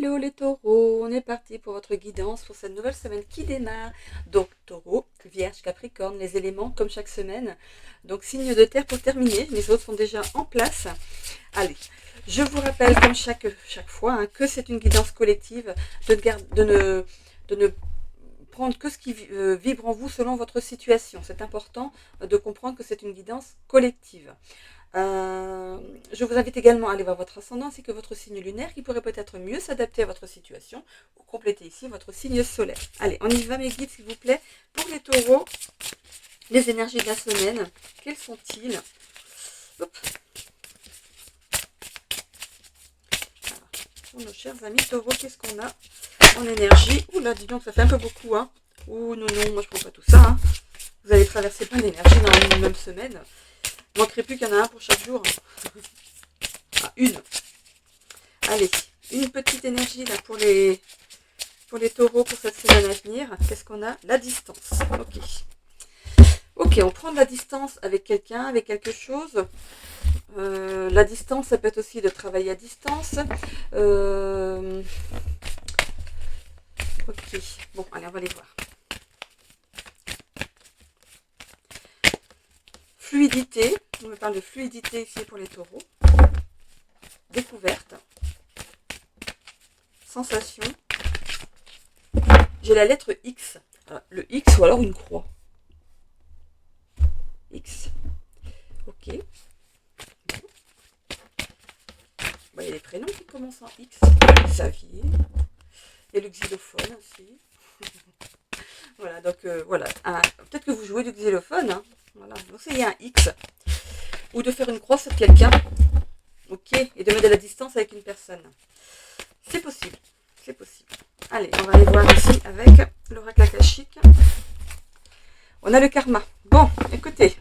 Hello les taureaux, on est parti pour votre guidance pour cette nouvelle semaine qui démarre. Donc taureau, vierge, capricorne, les éléments comme chaque semaine. Donc signe de terre pour terminer, les autres sont déjà en place. Allez, je vous rappelle comme chaque fois que c'est une guidance collective, de ne prendre que ce qui vibre en vous selon votre situation. C'est important de comprendre que c'est une guidance collective. Je vous invite également à aller voir votre ascendant ainsi que votre signe lunaire qui pourrait peut-être mieux s'adapter à votre situation ou compléter ici votre signe solaire. Allez, on y va mes guides s'il vous plaît. Pour les taureaux, les énergies de la semaine, quels sont-ils? Pour nos chers amis taureaux, qu'est-ce qu'on a en énergie? Oula, dis donc, ça fait un peu beaucoup, hein. Ouh, non, moi je prends pas tout ça, hein. Vous allez traverser plein d'énergie dans une même semaine. Il ne manquerait plus qu'il y en a un pour chaque jour. Ah, une. Allez, une petite énergie là pour les taureaux pour cette semaine à venir. Qu'est-ce qu'on a? La distance. Ok. Ok, on prend de la distance avec quelqu'un, avec quelque chose. La distance, ça peut être aussi de travailler à distance. Ok, bon, allez, on va les voir. Fluidité, on me parle de fluidité ici pour les taureaux. Découverte. Sensation. J'ai la lettre X. Alors, le X ou alors une croix. X. Ok. Bon, il y a les prénoms qui commencent en X. Xavier. Il y a le xylophone aussi. Voilà, donc voilà. Peut-être que vous jouez du xylophone. Hein. Voilà, donc il y a un X. Ou de faire une croix sur quelqu'un. Ok, et de mettre de la distance avec une personne. C'est possible. C'est possible. Allez, on va aller voir ici avec l'oracle akashique. On a le karma. Bon, écoutez.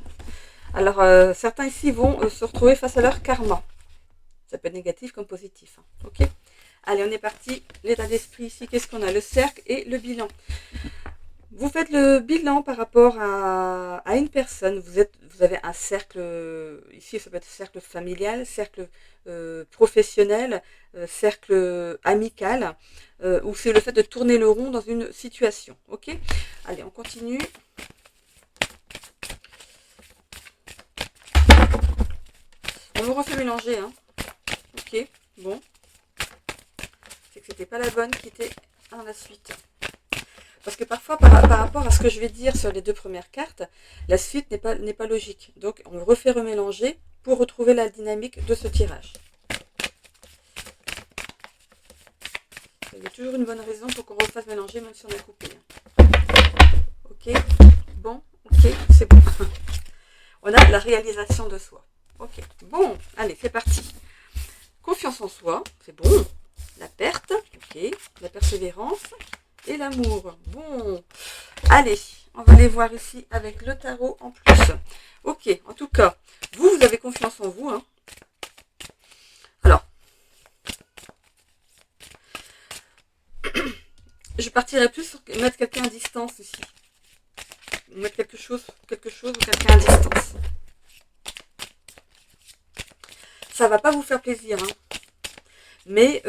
Alors, certains ici vont se retrouver face à leur karma. Ça peut être négatif comme positif. Hein. Ok. Allez, on est parti. L'état d'esprit ici, qu'est-ce qu'on a? Le cercle et le bilan. Vous faites le bilan par rapport à une personne. Vous avez un cercle, ici ça peut être cercle familial, cercle professionnel, cercle amical, ou c'est le fait de tourner le rond dans une situation. Ok. Allez, on continue. On me refait mélanger. Hein. Ok, bon. C'est que c'était pas la bonne qui était dans la suite. Parce que parfois, par rapport à ce que je vais dire sur les deux premières cartes, la suite n'est pas logique. Donc, on me refait remélanger pour retrouver la dynamique de ce tirage. Il y a toujours une bonne raison pour qu'on refasse mélanger, même si on a coupé. Ok, bon, ok, c'est bon. On a la réalisation de soi. Ok, bon, allez, c'est parti. Confiance en soi, c'est bon. La perte, ok. La persévérance. Et l'amour. Bon, allez, on va aller voir ici avec le tarot en plus. Ok, en tout cas, vous avez confiance en vous. Hein. Alors, je partirai plus sur mettre quelqu'un à distance ici. Mettre quelque chose ou quelqu'un à distance. Ça va pas vous faire plaisir. Hein. Mais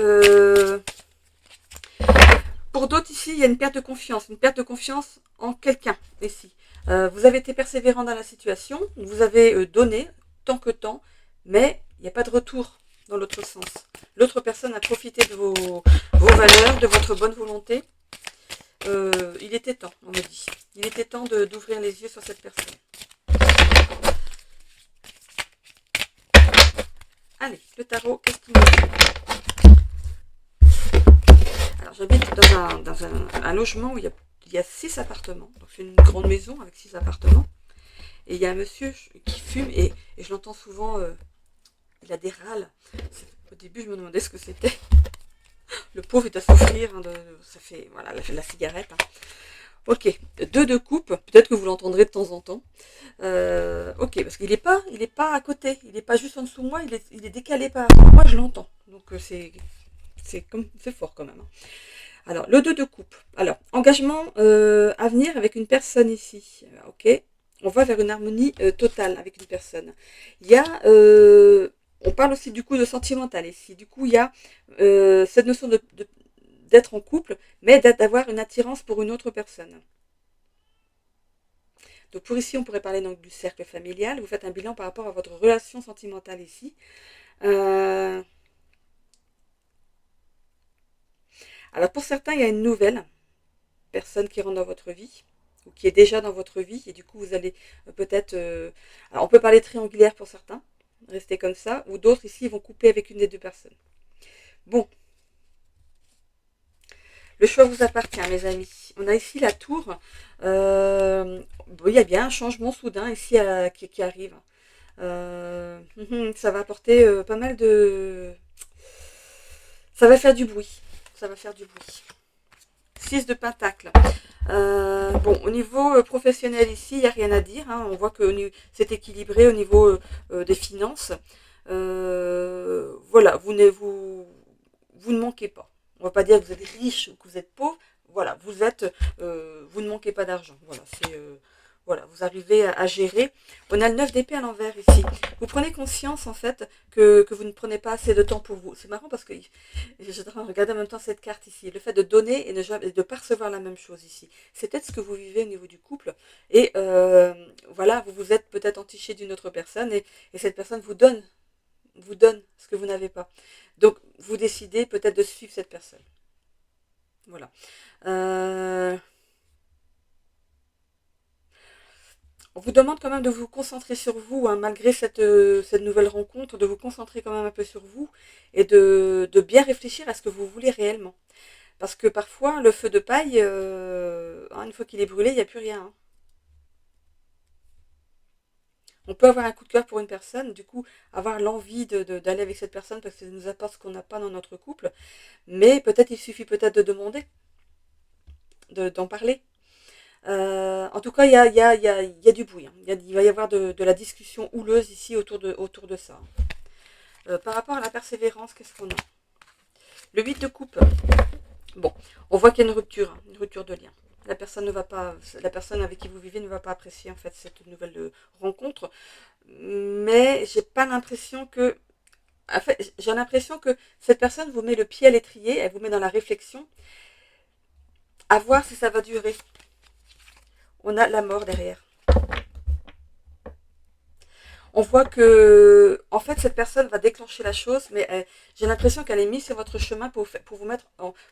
pour d'autres ici, il y a une perte de confiance en quelqu'un ici. Vous avez été persévérant dans la situation, vous avez donné tant que temps, mais il n'y a pas de retour dans l'autre sens. L'autre personne a profité de vos valeurs, de votre bonne volonté. Il était temps, on me dit. Il était temps d'ouvrir les yeux sur cette personne. Allez, le tarot, qu'est-ce qu'il me dit? Alors, j'habite dans un logement où il y a 6 appartements. Donc, c'est une grande maison avec 6 appartements. Et il y a un monsieur qui fume et je l'entends souvent, il a des râles. Au début, je me demandais ce que c'était. Le pauvre est à souffrir, hein, ça fait voilà, la cigarette. Hein. Ok, 2 de coupe, peut-être que vous l'entendrez de temps en temps. Ok, parce qu'il n'est pas à côté, il n'est pas juste en dessous de moi, il est décalé par rapport à moi, je l'entends. Donc c'est fort quand même. Hein. Alors, le 2 de coupe. Alors, engagement à venir avec une personne ici. Ok, on va vers une harmonie totale avec une personne. Il y a, on parle aussi du coup de sentimental ici. Du coup, il y a cette notion d'être en couple, mais d'avoir une attirance pour une autre personne. Donc pour ici, on pourrait parler donc du cercle familial. Vous faites un bilan par rapport à votre relation sentimentale ici. Alors pour certains, il y a une nouvelle personne qui rentre dans votre vie ou qui est déjà dans votre vie et du coup vous allez peut-être... alors on peut parler triangulaire pour certains, rester comme ça, ou d'autres ici vont couper avec une des deux personnes. Bon, le choix vous appartient mes amis. On a ici la tour. Bon, il y a bien un changement soudain ici qui arrive. Ça va apporter pas mal de... Ça va faire du bruit. Ça va faire du bruit. 6 de Pentacle. Bon, au niveau professionnel ici, il n'y a rien à dire. Hein. On voit que c'est équilibré au niveau des finances. Voilà, vous ne manquez pas. On ne va pas dire que vous êtes riche ou que vous êtes pauvre. Voilà, vous ne manquez pas d'argent. Voilà, voilà, vous arrivez à gérer. On a le 9 d'épée à l'envers ici. Vous prenez conscience en fait que vous ne prenez pas assez de temps pour vous. C'est marrant parce que je suis en train de regarder en même temps cette carte ici. Le fait de donner et de ne pas recevoir la même chose ici. C'est peut-être ce que vous vivez au niveau du couple. Et voilà, vous vous êtes peut-être entiché d'une autre personne et cette personne vous donne ce que vous n'avez pas. Donc vous décidez peut-être de suivre cette personne. Voilà. On vous demande quand même de vous concentrer sur vous, hein, malgré cette nouvelle rencontre, de vous concentrer quand même un peu sur vous et de bien réfléchir à ce que vous voulez réellement. Parce que parfois, le feu de paille, une fois qu'il est brûlé, il n'y a plus rien. Hein. On peut avoir un coup de cœur pour une personne, du coup, avoir l'envie d'aller avec cette personne parce que ça nous apporte ce qu'on n'a pas dans notre couple. Mais peut-être il suffit peut-être de demander, d'en parler. En tout cas, il y a du bruit. Hein. Il va y avoir de la discussion houleuse ici autour de ça. Par rapport à la persévérance, qu'est-ce qu'on a? Le 8 de coupe. Bon, on voit qu'il y a une rupture de lien. La personne avec qui vous vivez ne va pas apprécier en fait cette nouvelle rencontre. Mais j'ai pas l'impression que... En fait, j'ai l'impression que cette personne vous met le pied à l'étrier, elle vous met dans la réflexion, à voir si ça va durer. On a la mort derrière. On voit que, en fait, cette personne va déclencher la chose, mais j'ai l'impression qu'elle est mise sur votre chemin pour vous mettre,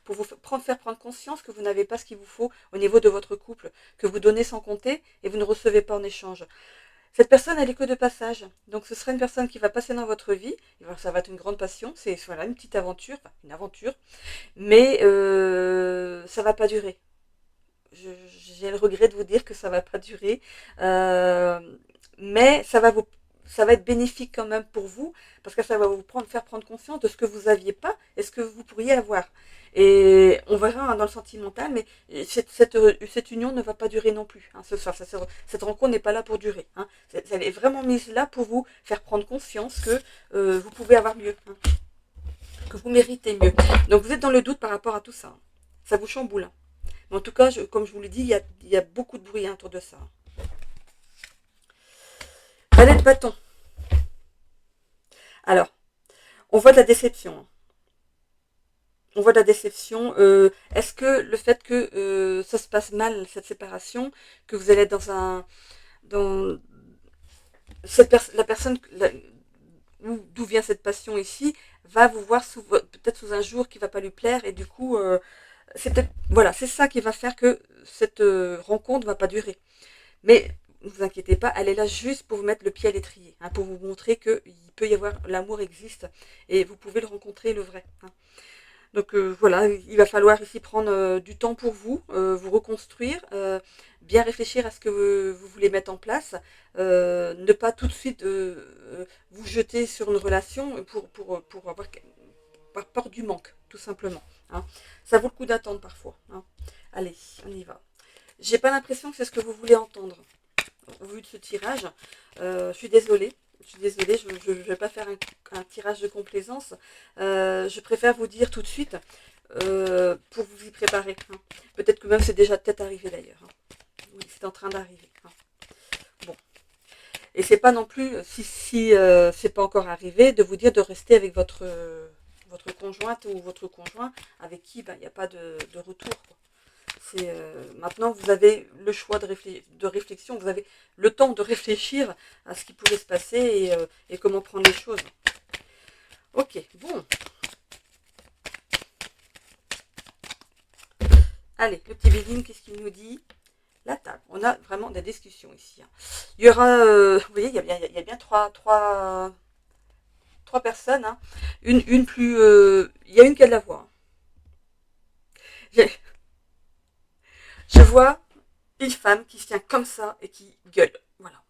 pour vous faire prendre conscience que vous n'avez pas ce qu'il vous faut au niveau de votre couple, que vous donnez sans compter et vous ne recevez pas en échange. Cette personne, elle est que de passage. Donc, ce sera une personne qui va passer dans votre vie. Ça va être une grande passion. C'est voilà, une petite aventure, enfin, une aventure. Mais ça ne va pas durer. J'ai le regret de vous dire que ça ne va pas durer. Mais ça va être bénéfique quand même pour vous, parce que ça va vous faire prendre conscience de ce que vous n'aviez pas et ce que vous pourriez avoir. Et on verra hein, dans le sentimental, mais cette union ne va pas durer non plus. Hein, cette rencontre n'est pas là pour durer. Hein. Elle est vraiment mise là pour vous faire prendre conscience que vous pouvez avoir mieux, hein, que vous méritez mieux. Donc vous êtes dans le doute par rapport à tout ça. Hein. Ça vous chamboule. Hein. Mais en tout cas, comme je vous l'ai dit, il y a beaucoup de bruit hein, autour de ça. Valet de bâton. Alors, on voit de la déception. On voit de la déception. Est-ce que le fait que ça se passe mal, cette séparation, que vous allez être dans la personne d'où vient cette passion ici, va vous voir peut-être sous un jour qui va pas lui plaire et du coup, c'est peut-être voilà, c'est ça qui va faire que cette rencontre va pas durer. Mais ne vous inquiétez pas, elle est là juste pour vous mettre le pied à l'étrier, hein, pour vous montrer qu'il peut y avoir, l'amour existe et vous pouvez le rencontrer, le vrai. Hein. Donc voilà, il va falloir ici prendre du temps pour vous, vous reconstruire, bien réfléchir à ce que vous voulez mettre en place, ne pas tout de suite vous jeter sur une relation pour avoir par peur du manque, tout simplement. Hein. Ça vaut le coup d'attendre parfois. Hein. Allez, on y va. J'ai pas l'impression que c'est ce que vous voulez entendre au vu de ce tirage. Je suis désolée. Je ne vais pas faire un tirage de complaisance. Je préfère vous dire tout de suite pour vous y préparer. Hein. Peut-être que même c'est déjà peut-être arrivé d'ailleurs. Hein. Oui, c'est en train d'arriver. Hein. Bon. Et c'est pas non plus, si c'est pas encore arrivé, de vous dire de rester avec votre votre conjointe ou votre conjoint avec qui il n'y a pas de retour, quoi. Maintenant, vous avez le choix de réflexion, vous avez le temps de réfléchir à ce qui pourrait se passer et comment prendre les choses. Ok, bon. Allez, le petit Béline, qu'est-ce qu'il nous dit? La table. On a vraiment des discussions ici. Il y aura, vous voyez, il y a bien trois personnes. Hein. Une plus... il y a une qui a de la voix. Je vois une femme qui se tient comme ça et qui gueule. Voilà.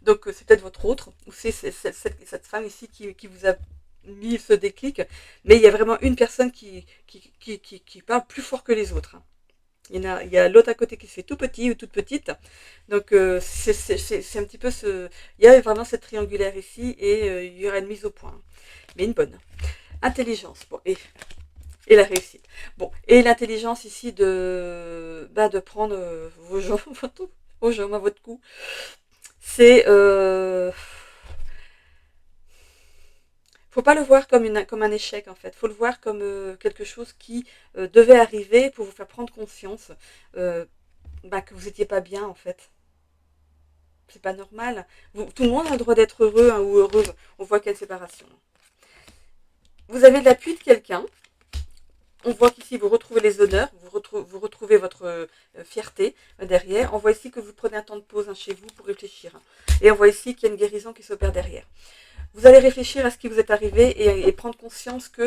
Donc c'est peut-être votre autre, ou c'est cette femme ici qui vous a mis ce déclic. Mais il y a vraiment une personne qui parle plus fort que les autres. Hein. Il y a l'autre à côté qui se fait tout petit ou toute petite. Donc c'est un petit peu ce... Il y a vraiment cette triangulaire ici et il y aura une mise au point. Mais une bonne. Intelligence. Bon, et la réussite. Bon, et l'intelligence ici de prendre vos jambes, à votre cou. C'est... faut pas le voir comme un échec en fait. Faut le voir comme quelque chose qui devait arriver pour vous faire prendre conscience que vous n'étiez pas bien en fait. C'est pas normal. Tout le monde a le droit d'être heureux hein, ou heureuse. On voit quelle séparation. Vous avez l'appui de quelqu'un. On voit qu'ici vous retrouvez les honneurs, vous retrouvez votre fierté derrière. On voit ici que vous prenez un temps de pause hein, chez vous pour réfléchir. Et on voit ici qu'il y a une guérison qui s'opère derrière. Vous allez réfléchir à ce qui vous est arrivé et prendre conscience que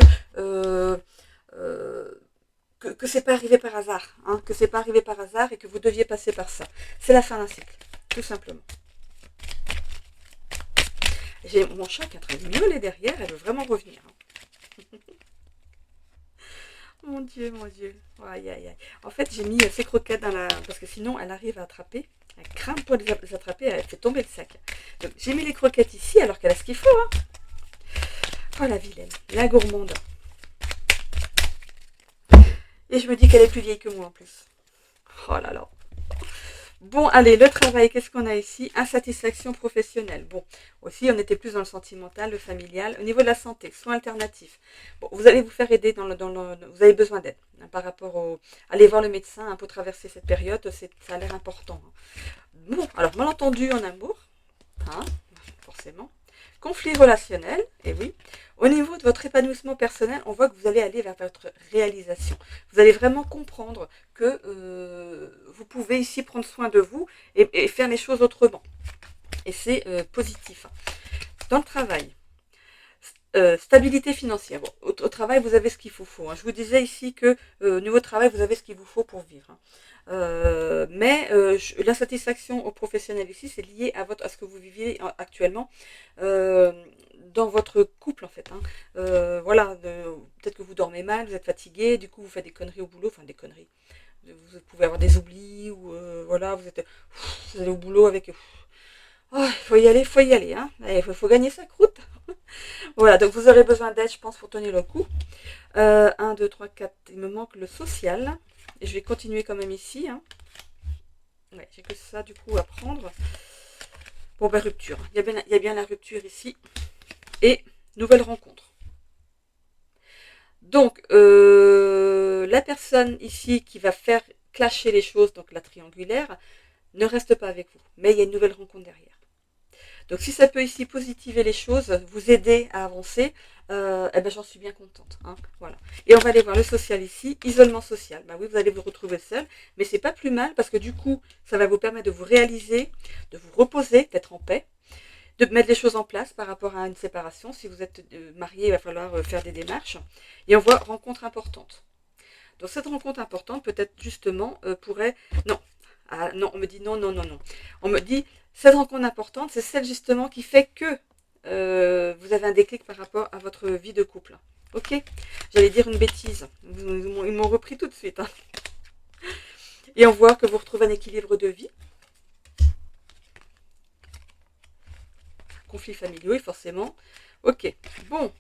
c'est pas arrivé par hasard, hein, que c'est pas arrivé par hasard et que vous deviez passer par ça. C'est la fin d'un cycle, tout simplement. J'ai mon chat qui est en train de miauler derrière, elle veut vraiment revenir. Hein. Mon Dieu, mon Dieu. Aïe, aïe, aïe. En fait, j'ai mis ces croquettes dans la... Parce que sinon, elle arrive à attraper. Elle craint pour les attraper, elle fait tomber le sac. Donc, j'ai mis les croquettes ici, alors qu'elle a ce qu'il faut. Hein. Oh, la vilaine. La gourmande. Et je me dis qu'elle est plus vieille que moi, en plus. Oh là là. Bon, allez, le travail, qu'est-ce qu'on a ici? Insatisfaction professionnelle. Bon, aussi, on était plus dans le sentimental, le familial. Au niveau de la santé, soins alternatifs. Bon, vous allez vous faire aider vous avez besoin d'aide hein, par rapport au... Allez voir le médecin hein, pour traverser cette période, ça a l'air important. Hein. Bon, alors, malentendu en amour, hein, forcément. Conflit relationnel, et oui. Au niveau de votre épanouissement personnel, on voit que vous allez aller vers votre réalisation. Vous allez vraiment comprendre que vous pouvez ici prendre soin de vous et faire les choses autrement. Et c'est positif. Dans le travail, stabilité financière. Bon, au travail, vous avez ce qu'il vous faut. Hein. Je vous disais ici que au niveau travail, vous avez ce qu'il vous faut pour vivre. Hein. L'insatisfaction au professionnel ici, c'est lié à ce que vous viviez actuellement dans votre couple en fait. Hein. Voilà, peut-être que vous dormez mal, vous êtes fatigué, du coup vous faites des conneries au boulot, enfin des conneries. Vous pouvez avoir des oublis ou voilà, vous allez au boulot avec. Oh, il faut y aller, hein. Il faut gagner sa croûte. Voilà, donc vous aurez besoin d'aide, je pense, pour tenir le coup. 1, 2, 3, 4, il me manque le social. Et je vais continuer quand même ici. Hein. Ouais, j'ai que ça du coup à prendre. Bon, ben rupture. Il y a bien la rupture ici. Et nouvelle rencontre. Donc, la personne ici qui va faire clasher les choses, donc la triangulaire, ne reste pas avec vous. Mais il y a une nouvelle rencontre derrière. Donc si ça peut ici positiver les choses, vous aider à avancer, eh ben, j'en suis bien contente. Hein, voilà. Et on va aller voir le social ici, isolement social. Ben oui, vous allez vous retrouver seul, mais c'est pas plus mal parce que du coup, ça va vous permettre de vous réaliser, de vous reposer, d'être en paix, de mettre les choses en place par rapport à une séparation. Si vous êtes marié, il va falloir faire des démarches. Et on voit rencontre importante. Donc cette rencontre importante, peut-être justement, pourrait... Non. Ah, non, on me dit non, non, non, non. On me dit, cette rencontre importante, c'est celle justement qui fait que vous avez un déclic par rapport à votre vie de couple. Ok? J'allais dire une bêtise. Ils m'ont repris tout de suite. Hein. Et on voit que vous retrouvez un équilibre de vie. Conflits familiaux, forcément. Ok, bon.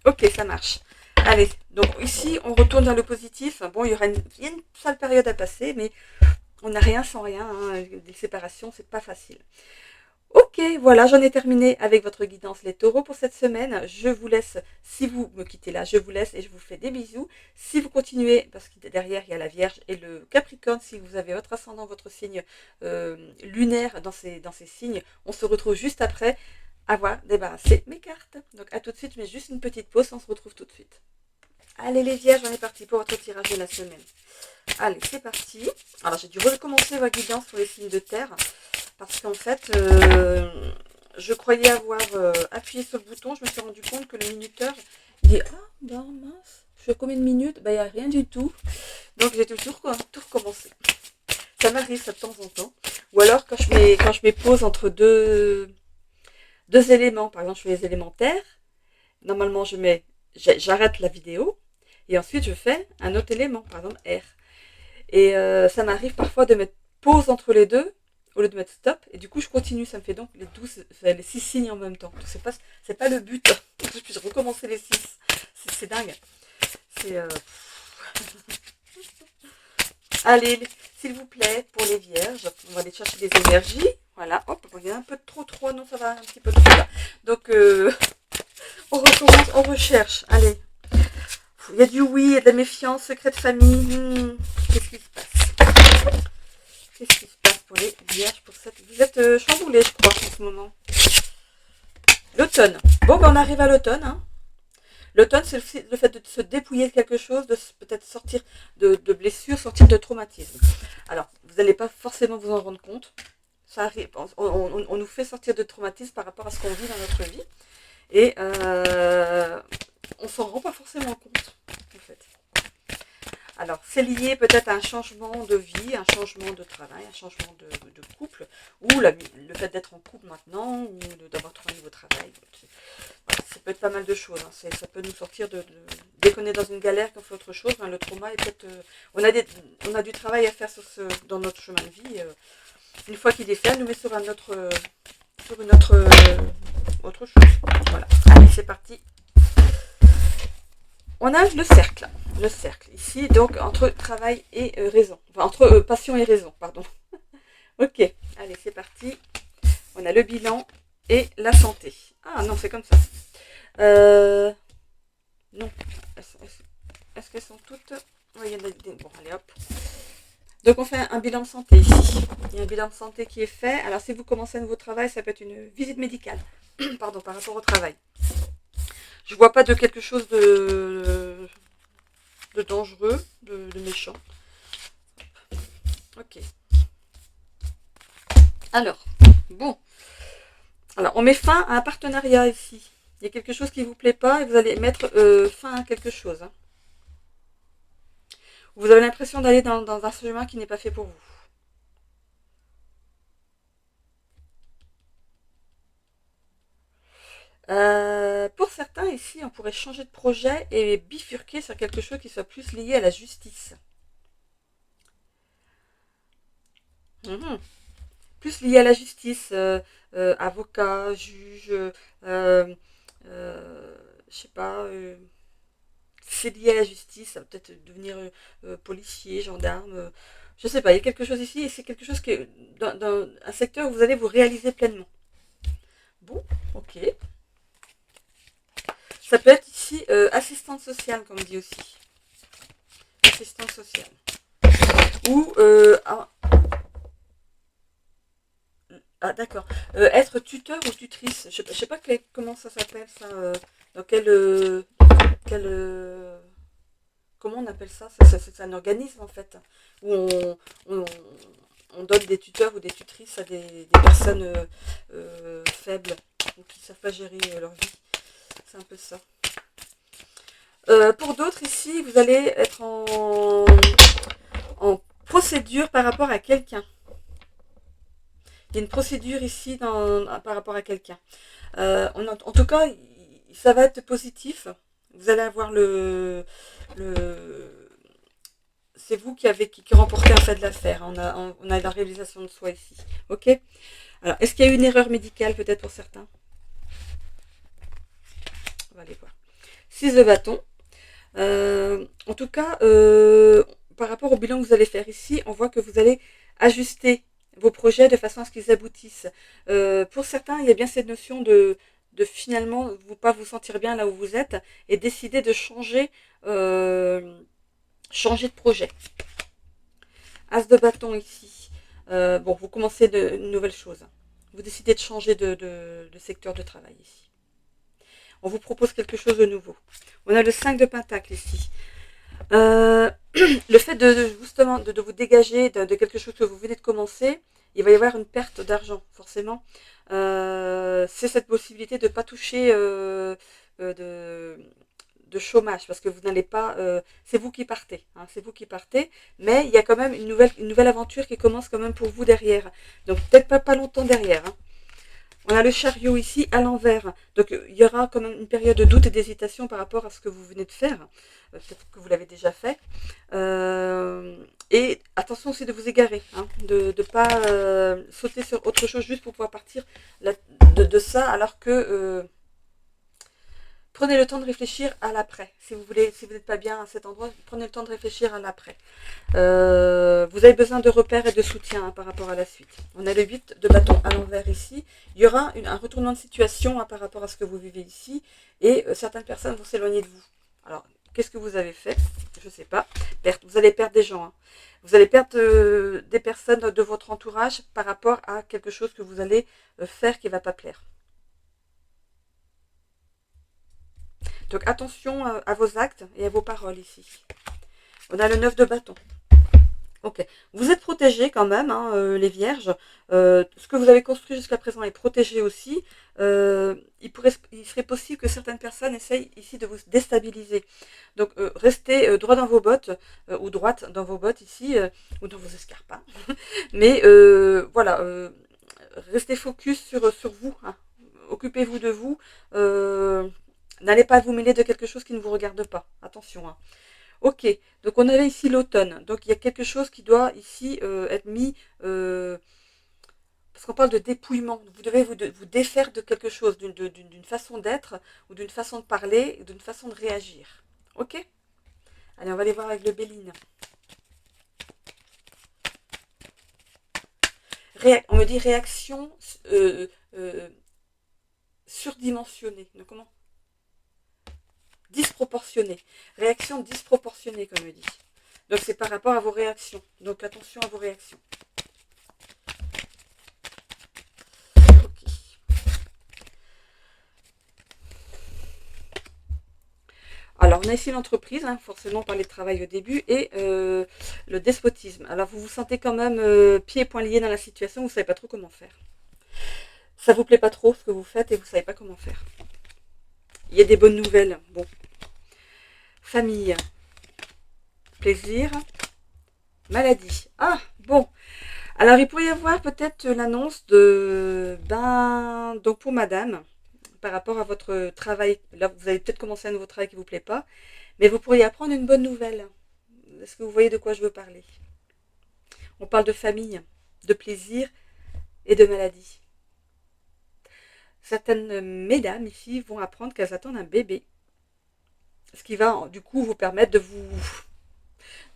Ok, ça marche. Allez, donc ici, on retourne dans le positif. Bon, il y a une sale période à passer, mais on n'a rien sans rien. Hein. Des séparations, c'est pas facile. Ok, voilà, j'en ai terminé avec votre guidance les taureaux pour cette semaine. Je vous laisse, si vous me quittez là, je vous laisse et je vous fais des bisous. Si vous continuez, parce que derrière il y a la Vierge et le Capricorne, si vous avez votre ascendant, votre signe lunaire dans ces signes, on se retrouve juste après avoir débarrassé mes cartes. Donc à tout de suite, je mets juste une petite pause, on se retrouve tout de suite. Allez les Vierges, on est parti pour votre tirage de la semaine. Allez, c'est parti. Alors j'ai dû recommencer ma guidance pour les signes de terre. Parce qu'en fait, je croyais avoir appuyé sur le bouton, je me suis rendu compte que le minuteur, il dit « Ah, ben mince, je fais combien de minutes ?» Ben, il n'y a rien du tout. Donc, j'ai toujours tout recommencé. Ça m'arrive ça de temps en temps. Ou alors, quand je mets pause entre deux éléments, par exemple, je fais les élémentaires, normalement, j'arrête la vidéo, et ensuite, je fais un autre élément, par exemple, R. Et ça m'arrive parfois de mettre pause entre les deux, au lieu de mettre stop, et du coup je continue, ça me fait donc les 6 signes en même temps. C'est pas le but, que je puisse recommencer les 6. C'est dingue. Allez, s'il vous plaît, pour les vierges, on va aller chercher des énergies. Voilà, hop, il y a un peu trop, non ça va, un petit peu trop là. Donc on recommence, on recherche, allez. Il y a du oui, il y a de la méfiance, secret de famille. Qu'est-ce qui se passe? Qu'est-ce qui se passe pour les vierges pour cette... Vous êtes chamboulés, je crois, en ce moment. L'automne. Bon, ben on arrive à l'automne. Hein. L'automne, c'est le fait de se dépouiller de quelque chose, de peut-être sortir de blessures, sortir de traumatisme. Alors, vous n'allez pas forcément vous en rendre compte. Ça arrive, on nous fait sortir de traumatisme par rapport à ce qu'on vit dans notre vie. Et on s'en rend pas forcément compte, en fait. Alors, c'est lié peut-être à un changement de vie, un changement de travail, un changement de couple, ou le fait d'être en couple maintenant, ou d'avoir trouvé un nouveau travail. Voilà, ça peut être pas mal de choses. Hein. Ça peut nous sortir dès qu'on est dans une galère, qu'on fait autre chose, ben, le trauma est peut-être... on a du travail à faire dans notre chemin de vie. Une fois qu'il est fait, on nous met sur une autre chose. Voilà. Allez, c'est parti. On a le cercle. Le cercle. Ici, donc, entre travail et raison. Enfin, entre passion et raison, pardon. Ok. Allez, c'est parti. On a le bilan et la santé. Ah non, c'est comme ça. Non. Est-ce qu'elles sont toutes... Oui, il y en a des... Bon, allez, hop. Donc, on fait un bilan de santé ici. Il y a un bilan de santé qui est fait. Alors, si vous commencez un nouveau travail, ça peut être une visite médicale. Pardon, par rapport au travail. Je vois pas de quelque chose de dangereux, de méchant. Ok. Alors, bon. Alors, on met fin à un partenariat ici. Il y a quelque chose qui ne vous plaît pas et vous allez mettre fin à quelque chose. Hein. Vous avez l'impression d'aller dans un chemin qui n'est pas fait pour vous. Pour certains ici, on pourrait changer de projet et bifurquer sur quelque chose qui soit plus lié à la justice. Plus lié à la justice, avocat, juge, je sais pas, c'est lié à la justice, ça va peut-être devenir policier, gendarme, je sais pas, il y a quelque chose ici et c'est quelque chose qui est dans un secteur où vous allez vous réaliser pleinement. Bon, ok. Ça peut être ici assistante sociale, comme on dit aussi. Assistante sociale. Ou d'accord. Être tuteur ou tutrice. Je sais pas comment ça s'appelle ça. Dans comment on appelle ça, c'est un organisme en fait. Où on donne des tuteurs ou des tutrices à des personnes faibles ou qui ne savent pas gérer leur vie. C'est un peu ça. Pour d'autres ici, vous allez être en procédure par rapport à quelqu'un. Il y a une procédure ici par rapport à quelqu'un. En tout cas, ça va être positif. Vous allez avoir c'est vous qui remportez en fait l'affaire. On a la réalisation de soi ici. Ok. Alors, est-ce qu'il y a eu une erreur médicale peut-être pour certains? On va aller voir. 6 de bâton. En tout cas, par rapport au bilan que vous allez faire ici, on voit que vous allez ajuster vos projets de façon à ce qu'ils aboutissent. Pour certains, il y a bien cette notion de finalement vous pas vous sentir bien là où vous êtes et décider de changer de projet. As de bâton ici. Bon, vous commencez une nouvelle chose. Vous décidez de changer de secteur de travail ici. On vous propose quelque chose de nouveau. On a le 5 de Pentacle ici. Le fait justement de vous dégager de quelque chose que vous venez de commencer, il va y avoir une perte d'argent, forcément. C'est cette possibilité de ne pas toucher de chômage, parce que vous n'allez pas... c'est vous qui partez, hein, c'est vous qui partez, mais il y a quand même une nouvelle aventure qui commence quand même pour vous derrière. Donc peut-être pas longtemps derrière. Hein. On a le chariot ici à l'envers. Donc il y aura quand même une période de doute et d'hésitation par rapport à ce que vous venez de faire. Peut-être que vous l'avez déjà fait. Et attention aussi de vous égarer. Hein, de ne pas sauter sur autre chose juste pour pouvoir partir de ça alors que... prenez le temps de réfléchir à l'après. Si vous n'êtes pas bien à cet endroit, prenez le temps de réfléchir à l'après. Vous avez besoin de repères et de soutien hein, par rapport à la suite. On a le 8 de bâton à l'envers ici. Il y aura un retournement de situation hein, par rapport à ce que vous vivez ici. Et certaines personnes vont s'éloigner de vous. Alors, qu'est-ce que vous avez fait? Je ne sais pas. Vous allez perdre des gens. Hein. Vous allez perdre des personnes de votre entourage par rapport à quelque chose que vous allez faire qui ne va pas plaire. Donc attention à vos actes et à vos paroles ici. On a le 9 de bâton. Ok. Vous êtes protégés quand même, hein, les vierges. Ce que vous avez construit jusqu'à présent est protégé aussi. Il serait possible que certaines personnes essayent ici de vous déstabiliser. Donc restez droit dans vos bottes, ou droite dans vos bottes ici, ou dans vos escarpes. Hein. Mais voilà, restez focus sur vous. Hein. Occupez-vous de vous. N'allez pas vous mêler de quelque chose qui ne vous regarde pas. Attention. Hein. Ok, donc on avait ici l'automne. Donc il y a quelque chose qui doit ici être mis... parce qu'on parle de dépouillement. Vous devez vous défaire de quelque chose, d'une façon d'être, ou d'une façon de parler, ou d'une façon de réagir. Ok? Allez, on va aller voir avec le Béline. On me dit réaction surdimensionnée. Donc comment? Disproportionnée. Réaction disproportionnée, comme on dit. Donc c'est par rapport à vos réactions. Donc attention à vos réactions. Ok. Alors on a ici l'entreprise, hein, forcément on parlait de travail au début, et le despotisme. Alors vous vous sentez quand même pieds et poings liés dans la situation, vous ne savez pas trop comment faire. Ça vous plaît pas trop ce que vous faites et vous ne savez pas comment faire. Il y a des bonnes nouvelles. Bon. Famille. Plaisir. Maladie. Ah, bon. Alors, il pourrait y avoir peut-être l'annonce donc pour madame, par rapport à votre travail. Là, vous allez peut-être commencer un nouveau travail qui ne vous plaît pas, mais vous pourriez apprendre une bonne nouvelle. Est-ce que vous voyez de quoi je veux parler? On parle de famille, de plaisir et de maladie. Certaines mesdames ici vont apprendre qu'elles attendent un bébé. Ce qui va du coup vous permettre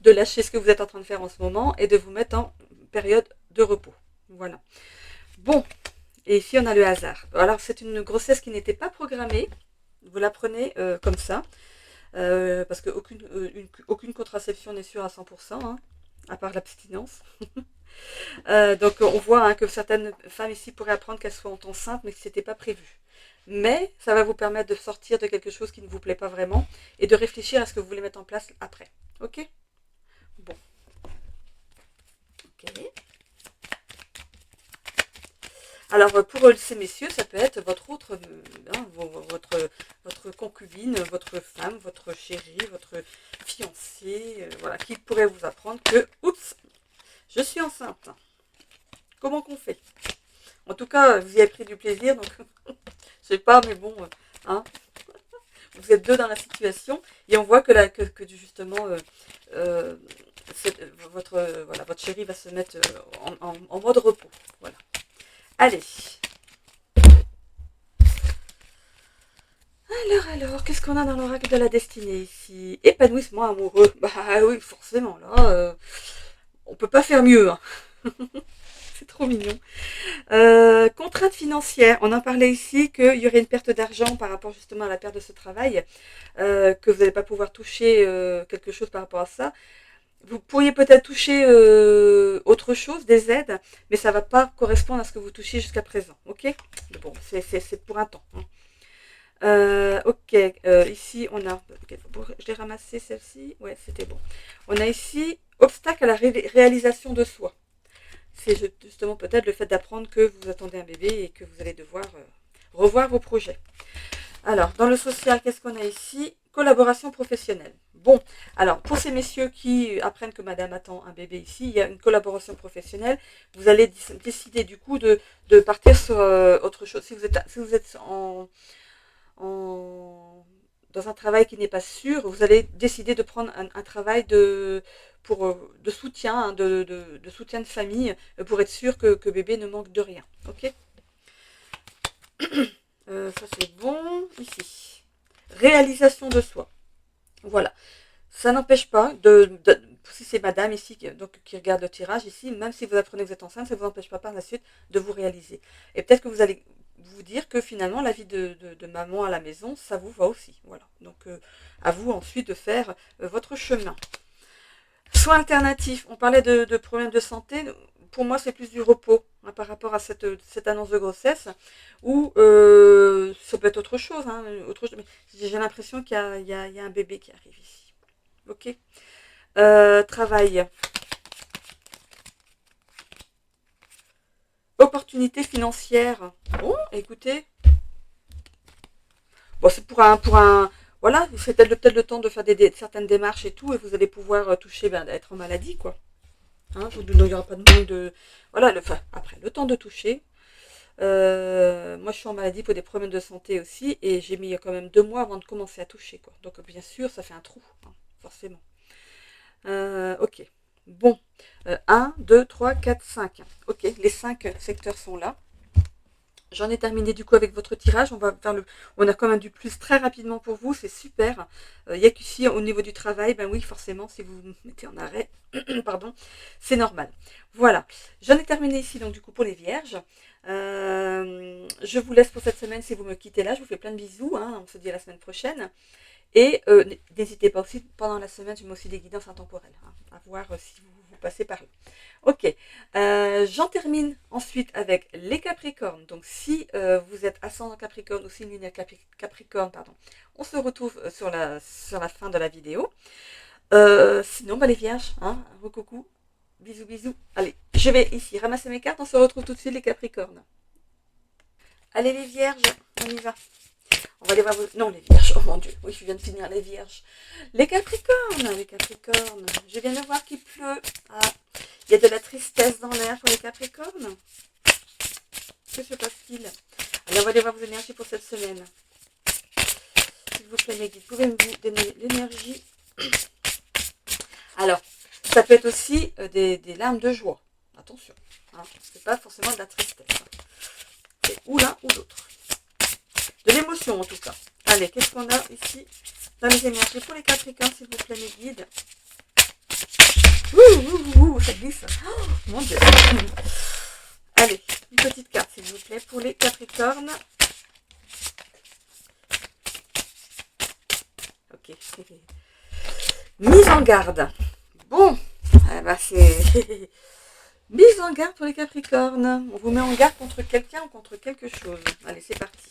de lâcher ce que vous êtes en train de faire en ce moment et de vous mettre en période de repos. Voilà. Bon, et ici on a le hasard. Alors c'est une grossesse qui n'était pas programmée. Vous la prenez comme ça. Parce qu'aucune contraception n'est sûre à 100%, hein, à part l'abstinence. Donc on voit hein, que certaines femmes ici pourraient apprendre qu'elles sont enceintes, mais que ce n'était pas prévu. Mais ça va vous permettre de sortir de quelque chose qui ne vous plaît pas vraiment et de réfléchir à ce que vous voulez mettre en place après. Ok? Bon. Ok. Alors pour ces messieurs, ça peut être votre autre, hein, votre concubine, votre femme, votre chérie, votre fiancé, voilà, qui pourrait vous apprendre que, oups, je suis enceinte. Comment qu'on fait? En tout cas, vous y avez pris du plaisir, donc je sais pas, mais bon, hein, vous êtes deux dans la situation, et on voit que justement, votre chérie va se mettre en mode repos. Voilà. Allez. Alors, qu'est-ce qu'on a dans l'oracle de la destinée ici? Épanouissement amoureux. Bah oui, forcément, là, on peut pas faire mieux. Hein. trop mignon. Contrainte financière, on en parlait ici qu'il y aurait une perte d'argent par rapport justement à la perte de ce travail, que vous n'allez pas pouvoir toucher quelque chose par rapport à ça. Vous pourriez peut-être toucher autre chose, des aides, mais ça ne va pas correspondre à ce que vous touchiez jusqu'à présent. Ok. Bon, c'est pour un temps. Hein. Ok, ici on a, okay, je l'ai ramassé celle-ci, ouais c'était bon. On a ici obstacle à la réalisation de soi. C'est justement peut-être le fait d'apprendre que vous attendez un bébé et que vous allez devoir revoir vos projets. Alors, dans le social, qu'est-ce qu'on a ici? Collaboration professionnelle. Bon, alors pour ces messieurs qui apprennent que madame attend un bébé ici, il y a une collaboration professionnelle. Vous allez décider du coup de partir sur autre chose. Si vous êtes dans un travail qui n'est pas sûr, vous allez décider de prendre un travail de soutien, hein, de soutien de famille, pour être sûr que bébé ne manque de rien. Ok. Ça c'est bon. Ici, réalisation de soi. Voilà. Ça n'empêche pas si c'est madame ici qui regarde le tirage ici, même si vous apprenez que vous êtes enceinte, ça ne vous empêche pas par la suite de vous réaliser. Et peut-être que vous allez vous dire que finalement la vie de maman à la maison, ça vous va aussi. Voilà. Donc à vous ensuite de faire votre chemin. Soins alternatifs, on parlait de problèmes de santé. Pour moi, c'est plus du repos hein, par rapport à cette annonce de grossesse. Ou ça peut être autre chose. Hein, mais j'ai l'impression qu'il y a un bébé qui arrive ici. Ok. Travail. Opportunité financière. Bon, écoutez. Bon, c'est pour un voilà, c'est peut-être le temps de faire certaines démarches et tout, et vous allez pouvoir toucher, d'être en maladie, quoi. Hein, il n'y aura pas de manque de... Voilà, après, le temps de toucher. Moi, je suis en maladie pour des problèmes de santé aussi, et j'ai mis quand même 2 mois avant de commencer à toucher, quoi. Donc, bien sûr, ça fait un trou, hein, forcément. Ok. Bon. 1, 2, 3, 4, 5. Ok, les 5 secteurs sont là. J'en ai terminé du coup avec votre tirage. On va faire on a quand même du plus très rapidement pour vous, c'est super. Il n'y a qu'ici au niveau du travail, ben oui forcément si vous vous mettez en arrêt, pardon, c'est normal. Voilà, j'en ai terminé ici donc du coup pour les vierges. Je vous laisse pour cette semaine si vous me quittez là. Je vous fais plein de bisous, hein, on se dit à la semaine prochaine. Et n'hésitez pas aussi, pendant la semaine, je mets aussi des guidances intemporelles, hein, à voir si vous passez par là. Ok, j'en termine ensuite avec les Capricornes. Donc si vous êtes ascendant Capricorne ou signe lunaire Capricorne, pardon, on se retrouve sur la fin de la vidéo. Sinon, les Vierges, hein, coucou, bisous bisous. Allez, je vais ici ramasser mes cartes, on se retrouve tout de suite les Capricornes. Allez les Vierges, on y va. On va aller voir non, les Vierges, oh mon Dieu, oui, je viens de finir les Vierges. Les Capricornes, je viens de voir qu'il pleut. Ah, il y a de la tristesse dans l'air pour les Capricornes. Que se passe-t-il? Allez, on va aller voir vos énergies pour cette semaine. S'il vous plaît, mes guides, pouvez-vous donner l'énergie? Alors, ça peut être aussi des larmes de joie. Attention, hein, c'est pas forcément de la tristesse. Hein. C'est ou l'un ou l'autre. De l'émotion en tout cas. Allez, qu'est-ce qu'on a ici dans les énergies pour les Capricornes, s'il vous plaît, mes guides? Ouh, ça glisse. Oh, mon Dieu. Allez, une petite carte, s'il vous plaît, pour les Capricornes. Ok. Mise en garde. Bon, c'est... Mise en garde pour les Capricornes. On vous met en garde contre quelqu'un ou contre quelque chose. Allez, c'est parti.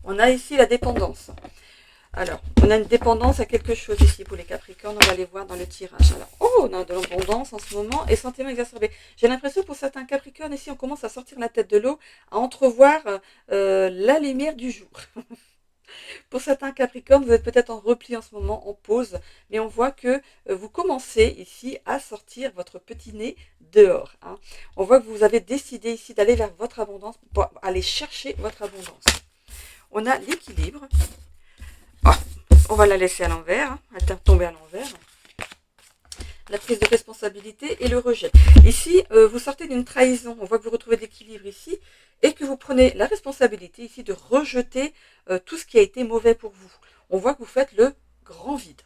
On a ici la dépendance. Alors, on a une dépendance à quelque chose ici pour les Capricornes. On va aller voir dans le tirage. Alors, oh, on a de l'abondance en ce moment et sentiment exacerbé. J'ai l'impression pour certains Capricornes ici, on commence à sortir la tête de l'eau, à entrevoir la lumière du jour. Pour certains Capricornes, vous êtes peut-être en repli en ce moment, en pause, mais on voit que vous commencez ici à sortir votre petit nez dehors. Hein. On voit que vous avez décidé ici d'aller vers votre abondance, pour aller chercher votre abondance. On a l'équilibre. Oh, on va la laisser à l'envers, hein. Elle est tombée à l'envers. la prise de responsabilité et le rejet. Ici, vous sortez d'une trahison, on voit que vous retrouvez de l'équilibre ici, et que vous prenez la responsabilité ici de rejeter tout ce qui a été mauvais pour vous. On voit que vous faites le grand vide.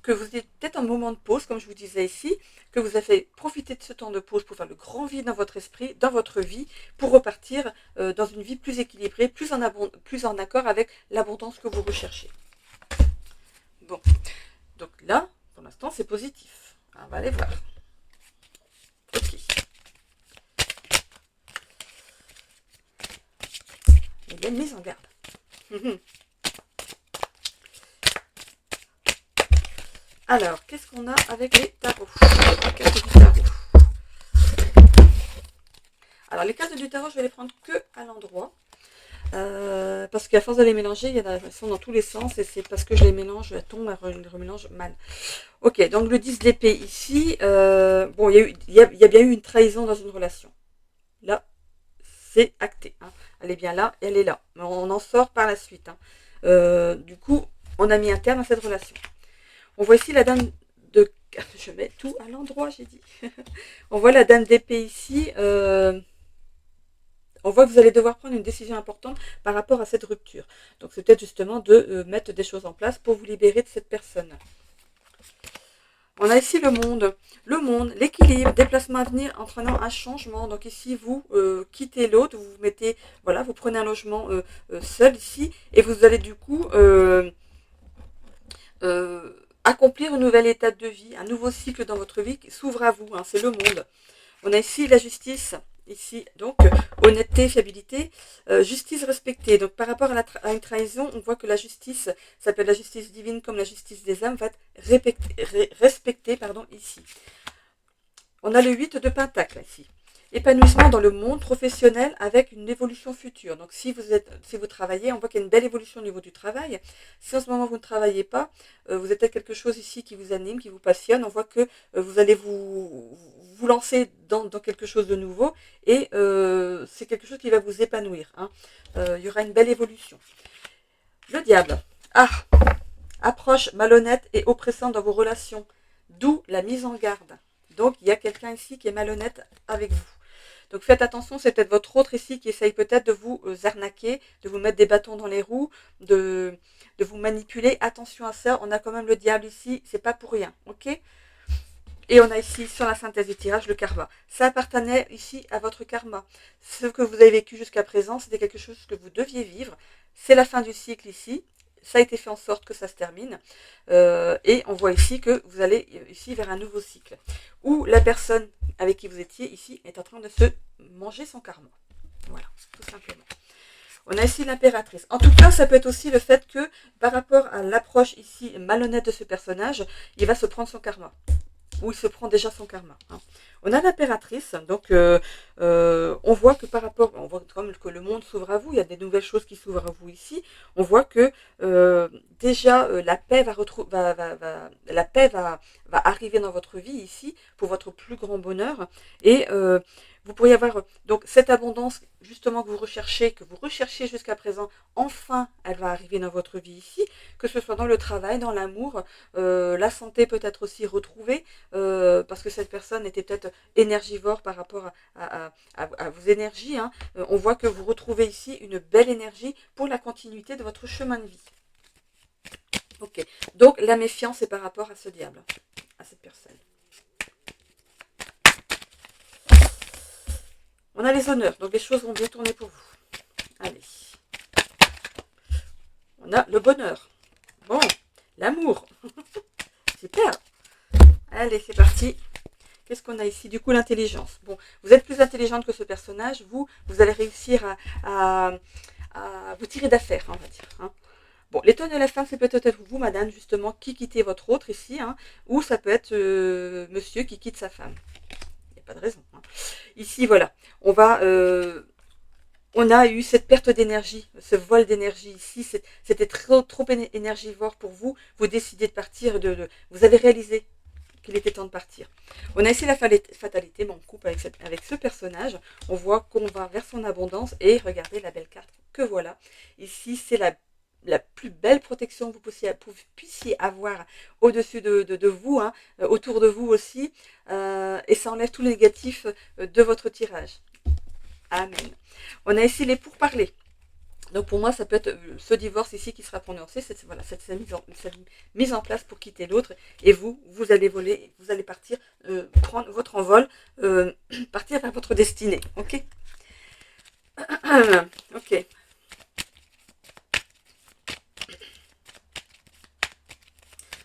Que vous êtes peut-être en moment de pause, comme je vous disais ici, que vous avez profité de ce temps de pause pour faire le grand vide dans votre esprit, dans votre vie, pour repartir dans une vie plus équilibrée, plus en accord avec l'abondance que vous recherchez. Bon, donc là, pour l'instant, c'est positif. On va aller voir. Ok. Il y a bien une mise en garde. Alors, qu'est-ce qu'on a avec les tarots? Les cartes du tarot. Alors, les cartes du tarot, je vais les prendre que à l'endroit. Parce qu'à force de les mélanger, elles sont dans tous les sens. Et c'est parce que je les mélange, elles tombent, elles remélange mal. Ok, donc le 10 d'épée ici. Bon, il y a bien eu une trahison dans une relation. Là, c'est acté. Hein. Elle est bien là et elle est là. Mais on en sort par la suite. Hein. Du coup, on a mis un terme à cette relation. On voit ici la dame de... Je mets tout à l'endroit, j'ai dit. On voit la dame d'épée ici. On voit que vous allez devoir prendre une décision importante par rapport à cette rupture. Donc, c'est peut-être justement de mettre des choses en place pour vous libérer de cette personne. On a ici le monde, l'équilibre, déplacement à venir entraînant un changement. Donc ici, vous quittez l'autre, vous mettez, voilà, vous prenez un logement seul ici et vous allez du coup accomplir une nouvelle étape de vie, un nouveau cycle dans votre vie qui s'ouvre à vous. Hein, c'est le monde. On a ici la justice. Ici, donc, honnêteté, fiabilité, justice respectée. Donc, par rapport à une trahison, on voit que la justice, ça s'appelle la justice divine comme la justice des âmes, va être respectée ici. On a le 8 de Pentacle ici. Épanouissement dans le monde professionnel avec une évolution future. Donc, si vous travaillez, on voit qu'il y a une belle évolution au niveau du travail. Si en ce moment vous ne travaillez pas, vous êtes à quelque chose ici qui vous anime, qui vous passionne. On voit que vous allez vous lancer dans quelque chose de nouveau et c'est quelque chose qui va vous épanouir. Hein. Il y aura une belle évolution. Le diable. Approche malhonnête et oppressante dans vos relations. D'où la mise en garde. Donc, il y a quelqu'un ici qui est malhonnête avec vous. Donc, faites attention, c'est peut-être votre autre ici qui essaye peut-être de vous arnaquer, de vous mettre des bâtons dans les roues, de vous manipuler. Attention à ça, on a quand même le diable ici, c'est pas pour rien, ok? Et on a ici, sur la synthèse du tirage, le karma. Ça appartenait ici à votre karma. Ce que vous avez vécu jusqu'à présent, c'était quelque chose que vous deviez vivre. C'est la fin du cycle ici. Ça a été fait en sorte que ça se termine. Et on voit ici que vous allez ici vers un nouveau cycle. Où la personne avec qui vous étiez ici est en train de se manger son karma. Voilà, tout simplement. On a ici l'impératrice. En tout cas, ça peut être aussi le fait que par rapport à l'approche ici malhonnête de ce personnage, il va se prendre son karma. Ou il se prend déjà son karma. Hein. On a l'impératrice, donc on voit que par rapport, on voit comme que le monde s'ouvre à vous, il y a des nouvelles choses qui s'ouvrent à vous ici. On voit que déjà la paix va arriver dans votre vie ici pour votre plus grand bonheur et vous pourriez avoir donc cette abondance justement que vous recherchez jusqu'à présent, enfin elle va arriver dans votre vie ici, que ce soit dans le travail, dans l'amour, la santé peut être aussi retrouvée, parce que cette personne était peut-être énergivore par rapport à vos énergies. Hein. On voit que vous retrouvez ici une belle énergie pour la continuité de votre chemin de vie. Ok, donc la méfiance est par rapport à ce diable, à cette personne. On a les honneurs, donc les choses vont bien tourner pour vous. Allez. On a le bonheur. Bon, l'amour. Super. Allez, c'est parti. Qu'est-ce qu'on a ici? Du coup, l'intelligence. Bon, vous êtes plus intelligente que ce personnage. Vous allez réussir à vous tirer d'affaire, on va dire. Hein. Bon, l'étoile de la femme, c'est peut-être vous, madame, justement, qui quittez votre autre ici. Hein, ou ça peut être monsieur qui quitte sa femme. Il n'y a pas de raison. Hein. Ici, voilà. On a eu cette perte d'énergie, ce vol d'énergie ici. C'était trop énergivore pour vous. Vous décidez de partir. Vous avez réalisé qu'il était temps de partir. On a ici la fatalité, mais on coupe avec ce personnage. On voit qu'on va vers son abondance et regardez la belle carte que voilà. Ici, c'est la plus belle protection que vous puissiez avoir au-dessus de vous, hein, autour de vous aussi, et ça enlève tout le négatif de votre tirage. Amen. On a ici les pourparlers. Donc pour moi, ça peut être ce divorce ici qui sera prononcé, voilà, cette mise en place pour quitter l'autre, et vous allez voler, vous allez partir, prendre votre envol, partir vers votre destinée, ok. Ok.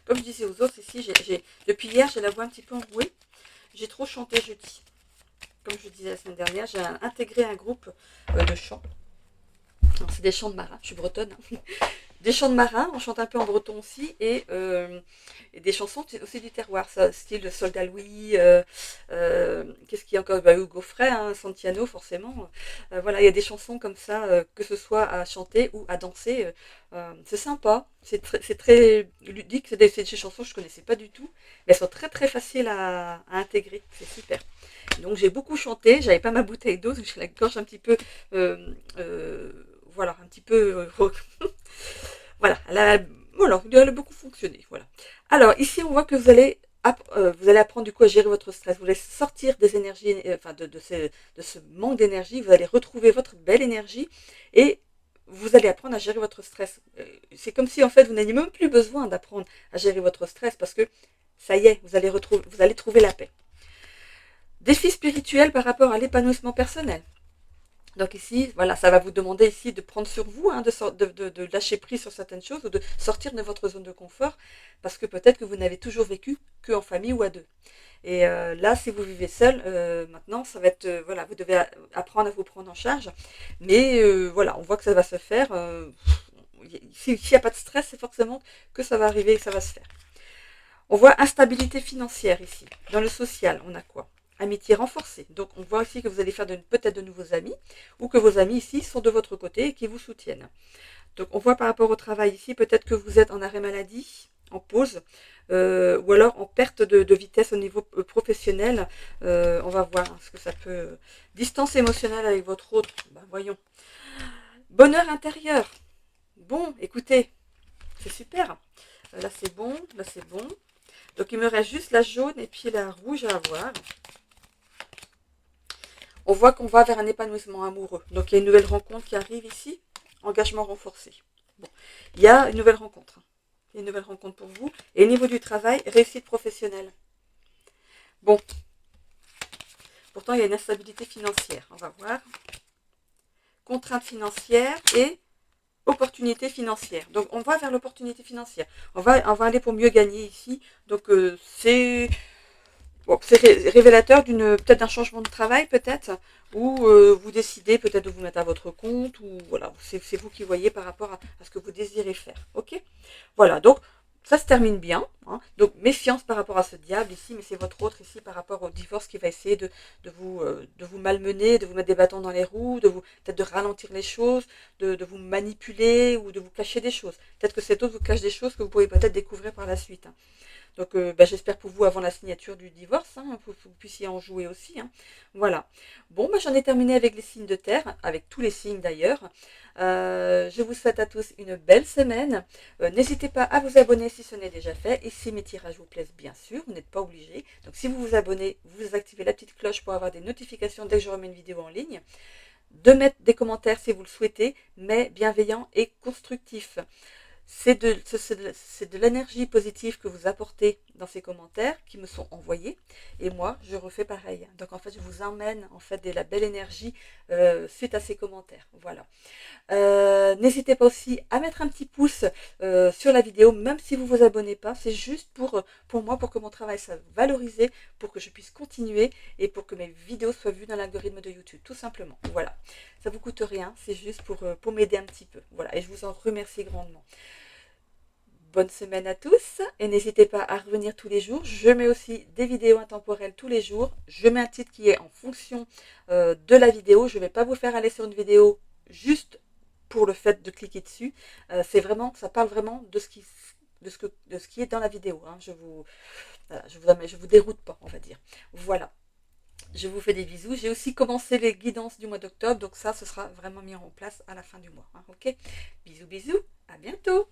Comme je disais aux autres ici, depuis hier, j'ai la voix un petit peu enrouée, j'ai trop chanté jeudi. Comme je disais la semaine dernière, j'ai intégré un groupe de chant. C'est des chants de marins, je suis bretonne. Des chants de marins, on chante un peu en breton aussi, et des chansons aussi du terroir, ça, style Soldat Louis, qu'est-ce qu'il y a encore, Hugo Frey, hein, Santiano forcément. Voilà, il y a des chansons comme ça, que ce soit à chanter ou à danser. C'est sympa, c'est très ludique, c'est des chansons que je ne connaissais pas du tout, mais elles sont très très faciles à intégrer, c'est super. Donc j'ai beaucoup chanté, j'avais pas ma bouteille d'eau, j'ai la gorge un petit peu... voilà, un petit peu... voilà, elle a beaucoup fonctionné. Voilà. Alors, ici, on voit que vous allez apprendre du coup à gérer votre stress. Vous allez sortir des énergies, enfin de ce manque d'énergie. Vous allez retrouver votre belle énergie et vous allez apprendre à gérer votre stress. C'est comme si en fait vous n'aviez même plus besoin d'apprendre à gérer votre stress parce que ça y est, vous allez trouver la paix. Défi spirituel par rapport à l'épanouissement personnel. Donc ici, voilà, ça va vous demander ici de prendre sur vous, hein, de lâcher prise sur certaines choses ou de sortir de votre zone de confort parce que peut-être que vous n'avez toujours vécu qu'en famille ou à deux. Et là, si vous vivez seul, maintenant, ça va être, voilà, vous devez apprendre à vous prendre en charge. Mais voilà, on voit que ça va se faire. S'il n'y a pas de stress, c'est forcément que ça va arriver et que ça va se faire. On voit instabilité financière ici. Dans le social, on a quoi? Amitié renforcée. Donc on voit ici que vous allez faire peut-être de nouveaux amis ou que vos amis ici sont de votre côté et qui vous soutiennent. Donc on voit par rapport au travail ici, peut-être que vous êtes en arrêt maladie, en pause, ou alors en perte de vitesse au niveau professionnel. On va voir ce que ça peut... Distance émotionnelle avec votre autre, ben, voyons. Bonheur intérieur. Bon, écoutez, c'est super. Là c'est bon, là c'est bon. Donc il me reste juste la jaune et puis la rouge à avoir. On voit qu'on va vers un épanouissement amoureux. Donc il y a une nouvelle rencontre qui arrive ici. Engagement renforcé. Bon. Il y a une nouvelle rencontre. Il y a une nouvelle rencontre pour vous. Et au niveau du travail, réussite professionnelle. Bon. Pourtant, il y a une instabilité financière. On va voir. Contrainte financière et opportunité financière. Donc on va vers l'opportunité financière. On va aller pour mieux gagner ici. Donc c'est... Bon, c'est révélateur peut-être d'un changement de travail, peut-être, ou vous décidez peut-être de vous mettre à votre compte, ou voilà, c'est vous qui voyez par rapport à ce que vous désirez faire. Ok. Voilà, donc ça se termine bien. Hein. Donc méfiance par rapport à ce diable ici, mais c'est votre autre ici par rapport au divorce qui va essayer de vous malmener, de vous mettre des bâtons dans les roues, peut-être de ralentir les choses, de vous manipuler ou de vous cacher des choses. Peut-être que cet autre vous cache des choses que vous pourrez peut-être découvrir par la suite. Hein. Donc j'espère pour vous avant la signature du divorce, hein, que vous puissiez en jouer aussi. Hein. Voilà. Bon, j'en ai terminé avec les signes de terre, avec tous les signes d'ailleurs. Je vous souhaite à tous une belle semaine. N'hésitez pas à vous abonner si ce n'est déjà fait. Et si mes tirages vous plaisent, bien sûr, vous n'êtes pas obligé. Donc si vous vous abonnez, vous activez la petite cloche pour avoir des notifications dès que je remets une vidéo en ligne. De mettre des commentaires si vous le souhaitez, mais bienveillants et constructifs. C'est de l'énergie positive que vous apportez dans ces commentaires qui me sont envoyés et moi je refais pareil. Donc en fait je vous emmène en fait de la belle énergie suite à ces commentaires. Voilà. N'hésitez pas aussi à mettre un petit pouce sur la vidéo, même si vous ne vous abonnez pas. C'est juste pour moi, pour que mon travail soit valorisé, pour que je puisse continuer et pour que mes vidéos soient vues dans l'algorithme de YouTube, tout simplement. Voilà. Ça ne vous coûte rien, c'est juste pour m'aider un petit peu. Voilà. Et je vous en remercie grandement. Bonne semaine à tous et n'hésitez pas à revenir tous les jours. Je mets aussi des vidéos intemporelles tous les jours. Je mets un titre qui est en fonction de la vidéo. Je ne vais pas vous faire aller sur une vidéo juste pour le fait de cliquer dessus. Ça parle vraiment de ce qui est dans la vidéo. Hein. Je vous déroute pas, on va dire. Voilà. Je vous fais des bisous. J'ai aussi commencé les guidances du mois d'octobre. Donc ça, ce sera vraiment mis en place à la fin du mois. Hein. Ok. Bisous, bisous. À bientôt!